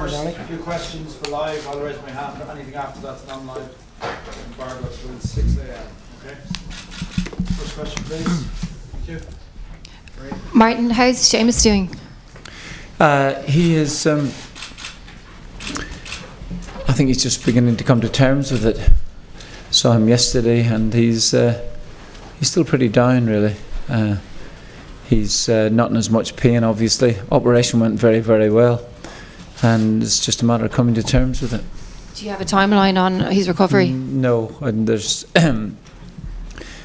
first few questions for live. I'll raise my hand. Anything after that's non-live. Embargo till 6 a.m. Okay. First question, please. Thank you. Great. Martin, how's Seamus doing? He is. I think he's just beginning to come to terms with it. Saw him yesterday, and he's still pretty down, really. He's not in as much pain, obviously. Operation went very, very well, and it's just a matter of coming to terms with it. Do you have a timeline on his recovery? No, and there's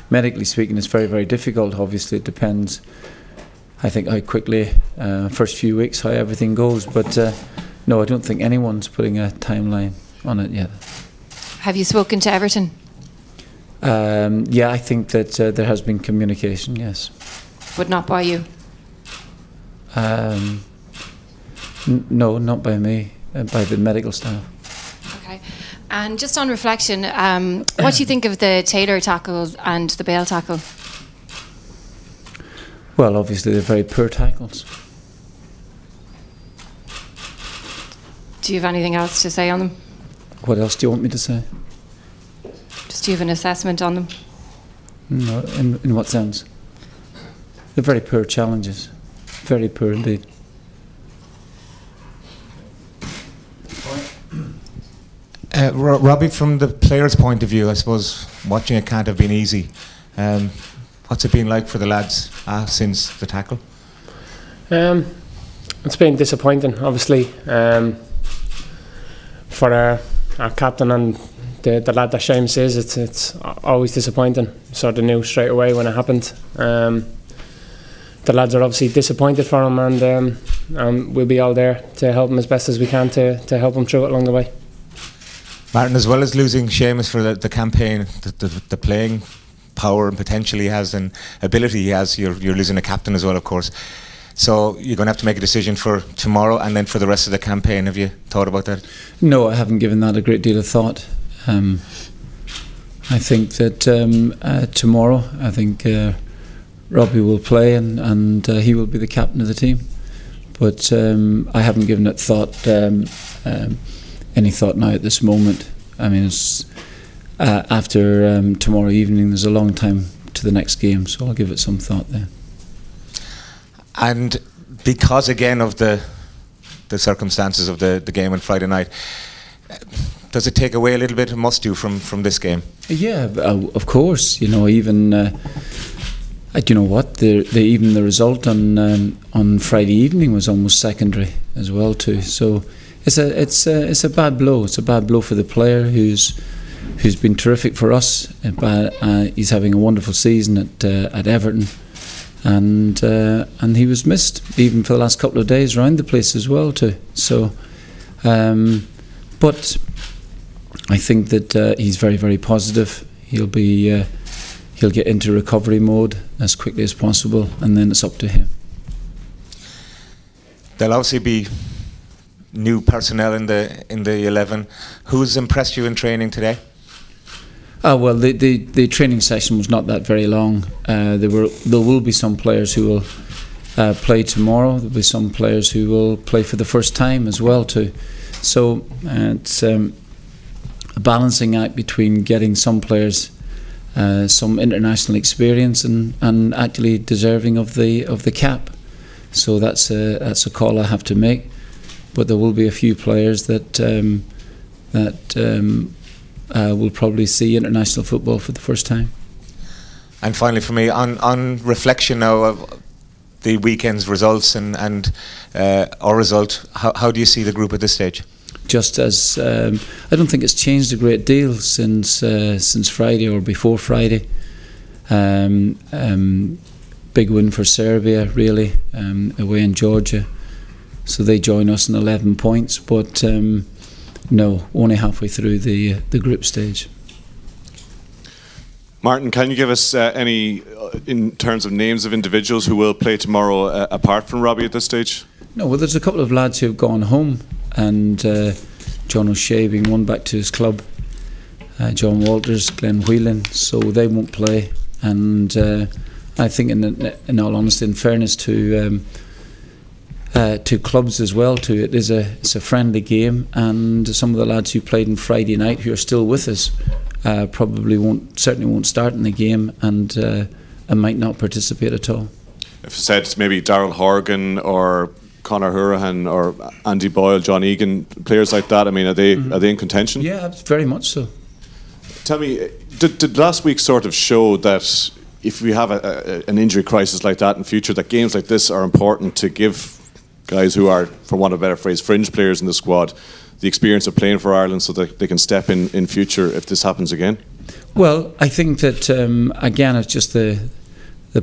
medically speaking, it's very, very difficult. Obviously, it depends. I think how quickly, first few weeks, how everything goes. But no, I don't think anyone's putting a timeline on it yet. Have you spoken to Everton? Yeah, I think that there has been communication, yes. But not by you? No, not by me, by the medical staff. Okay. And just on reflection, what do you think of the Taylor tackles and the Bale tackle? Well, obviously they're very poor tackles. Do you have anything else to say on them? What else do you want me to say? Just do you have an assessment on them? No, in what sense? They're very poor challenges. Very poor indeed. Robbie, from the player's point of view, I suppose watching it can't have been easy. What's it been like for the lads since the tackle? It's been disappointing, obviously, for our captain and the lad that Seamus is. It's always disappointing. Sort of knew straight away when it happened. The lads are obviously disappointed for him, and we'll be all there to help him as best as we can to help him through it along the way. Martin, as well as losing Seamus for the campaign, the playing power and potential he has and ability he has, you're losing a captain as well, of course. So you're going to have to make a decision for tomorrow and then for the rest of the campaign. Have you thought about that? No, I haven't given that a great deal of thought. I think that tomorrow, I think Robbie will play and he will be the captain of the team. But I haven't given it thought, any thought now at this moment. I mean, it's after tomorrow evening, there's a long time to the next game, so I'll give it some thought then. And because again of the circumstances of the game on Friday night, does it take away a little bit, must do, from this game? Yeah, of course. You know, even you know what, even the result on Friday evening was almost secondary as well too. So it's a bad blow. It's a bad blow for the player who's been terrific for us. He's having a wonderful season at Everton. And he was missed even for the last couple of days around the place as well too. So, but I think that he's very, very positive. He'll get into recovery mode as quickly as possible, and then it's up to him. There'll obviously be new personnel in the 11. Who's impressed you in training today? Well, the training session was not that very long. There will be some players who will play tomorrow. There'll be some players who will play for the first time as well too. So it's a balancing act between getting some players some international experience and actually deserving of the cap. So that's a call I have to make. But there will be a few players that will probably see international football for the first time. And finally, for me, on reflection now of the weekend's results and our result, how do you see the group at this stage? Just as I don't think it's changed a great deal since Friday or before Friday. Big win for Serbia, really, away in Georgia. So they join us in 11 points, but no, only halfway through the group stage. Martin, can you give us any, in terms of names of individuals who will play tomorrow apart from Robbie at this stage? No, well, there's a couple of lads who have gone home, and John O'Shea being one back to his club, John Walters, Glenn Whelan, so they won't play. And I think, in all honesty, in fairness to to clubs as well. It's a friendly game, and some of the lads who played on Friday night who are still with us certainly won't start in the game, and might not participate at all. If you said maybe Daryl Horgan or Conor Hurahan or Andy Boyle, John Egan, players like that, I mean, are they in contention? Yeah, very much so. Tell me, did last week sort of show that if we have an injury crisis like that in future, that games like this are important to give guys who are, for want of a better phrase, fringe players in the squad, the experience of playing for Ireland so that they can step in future if this happens again? Well, I think that again, it's just the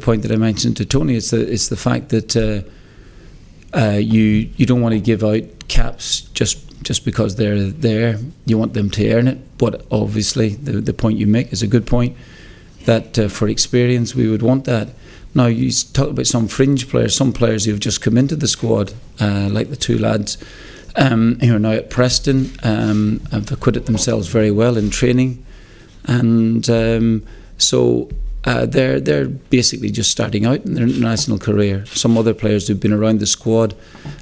point that I mentioned to Tony. It's the fact that you don't want to give out caps just because they're there. You want them to earn it. But obviously, the point you make is a good point. That for experience, we would want that. Now, you talk about some fringe players, some players who have just come into the squad, like the two lads who are now at Preston, have acquitted themselves very well in training, and so they're basically just starting out in their international career. Some other players who've been around the squad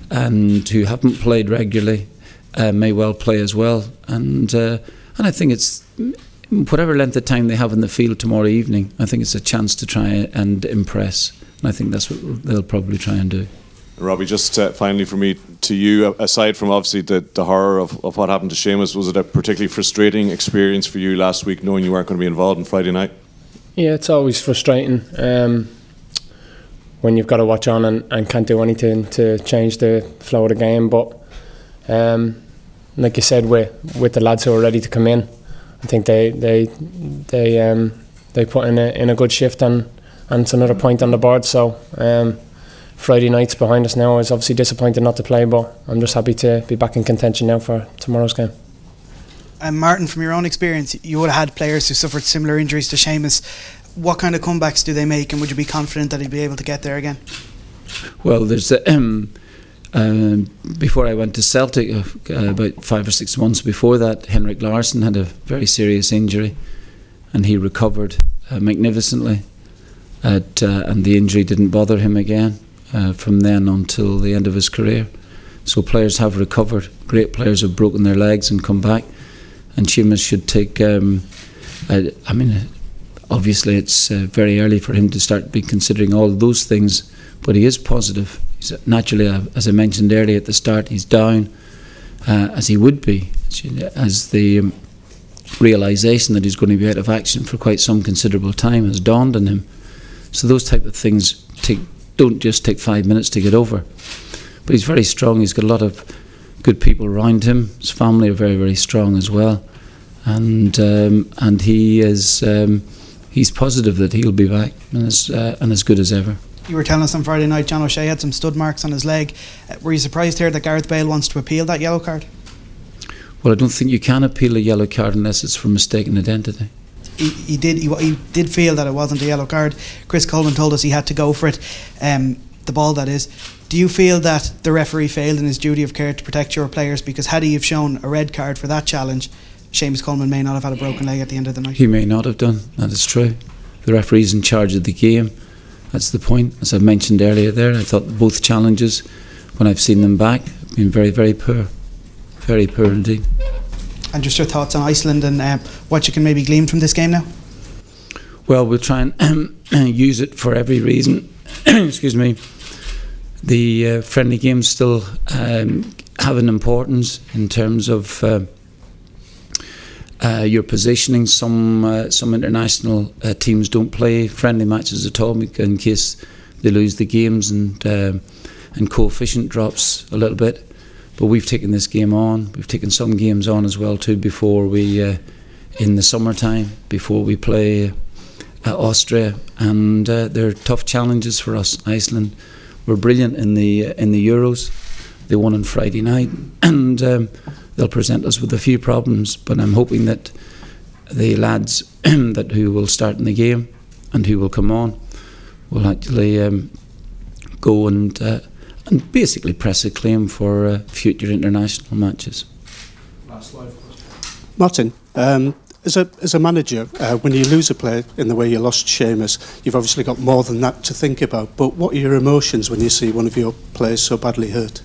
and who haven't played regularly may well play as well, and I think it's whatever length of time they have in the field tomorrow evening, I think it's a chance to try and impress, and I think that's what they'll probably try and do. Robbie, just finally for me to you, aside from obviously the horror of what happened to Seamus, was it a particularly frustrating experience for you last week knowing you weren't going to be involved on Friday night? Yeah, it's always frustrating when you've got to watch on and can't do anything to change the flow of the game, but like you said, with the lads who are ready to come in, I think they put in a good shift, and it's another point on the board. So Friday night's behind us now. I was obviously disappointed not to play, but I'm just happy to be back in contention now for tomorrow's game. And Martin, from your own experience, you would have had players who suffered similar injuries to Seamus. What kind of comebacks do they make, and would you be confident that he'd be able to get there again? Well, there's before I went to Celtic, about 5 or 6 months before that, Henrik Larsson had a very serious injury, and he recovered magnificently, and the injury didn't bother him again from then until the end of his career. So players have recovered. Great players have broken their legs and come back, and Seamus should take I mean, obviously it's very early for him to start be considering all those things, but he is positive. He's naturally, as I mentioned earlier at the start, he's down, as he would be, as the realisation that he's going to be out of action for quite some considerable time has dawned on him. So those type of things don't just take 5 minutes to get over. But he's very strong. He's got a lot of good people around him. His family are very, very strong as well, and he is he's positive that he'll be back and as good as ever. You were telling us on Friday night John O'Shea had some stud marks on his leg. Were you surprised here that Gareth Bale wants to appeal that yellow card? Well, I don't think you can appeal a yellow card unless it's for mistaken identity. He did feel that it wasn't a yellow card. Chris Coleman told us he had to go for it, the ball that is. Do you feel that the referee failed in his duty of care to protect your players? Because had he have shown a red card for that challenge, Seamus Coleman may not have had a broken leg at the end of the night. He may not have done, that is true. The referee's in charge of the game. That's the point. As I mentioned earlier there, I thought both challenges, when I've seen them back, have been very, very poor. Very poor indeed. And just your thoughts on Iceland and what you can maybe glean from this game now? Well, we'll try and use it for every reason. Excuse me. The friendly games still have an importance in terms of your positioning. Some international teams don't play friendly matches at all in case they lose the games, and coefficient drops a little bit. But we've taken this game on. We've taken some games on as well too before we in the summertime before we play Austria, and they're tough challenges for us. Iceland were brilliant in the Euros. They won on Friday night, and they'll present us with a few problems. But I'm hoping that the lads who will start in the game and who will come on will actually go and basically press a claim for future international matches. Last slide. Martin, As a manager, when you lose a player in the way you lost Seamus, you've obviously got more than that to think about. But what are your emotions when you see one of your players so badly hurt?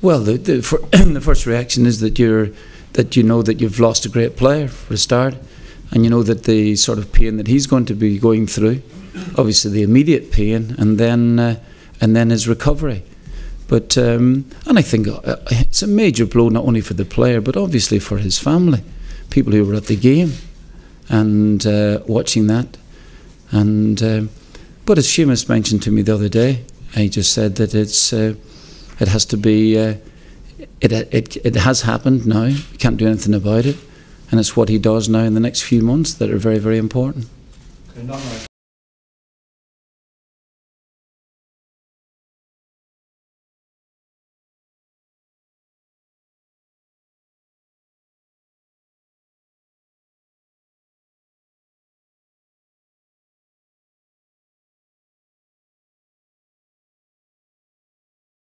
Well, the first reaction is that you know that you've lost a great player for a start, and you know that the sort of pain that he's going to be going through, obviously the immediate pain, and then his recovery. But and I think it's a major blow not only for the player but obviously for his family, people who were at the game and watching that. And but as Seamus mentioned to me the other day, he just said that it has to be. It has happened now. You can't do anything about it, and it's what he does now in the next few months that are very, very important. Okay,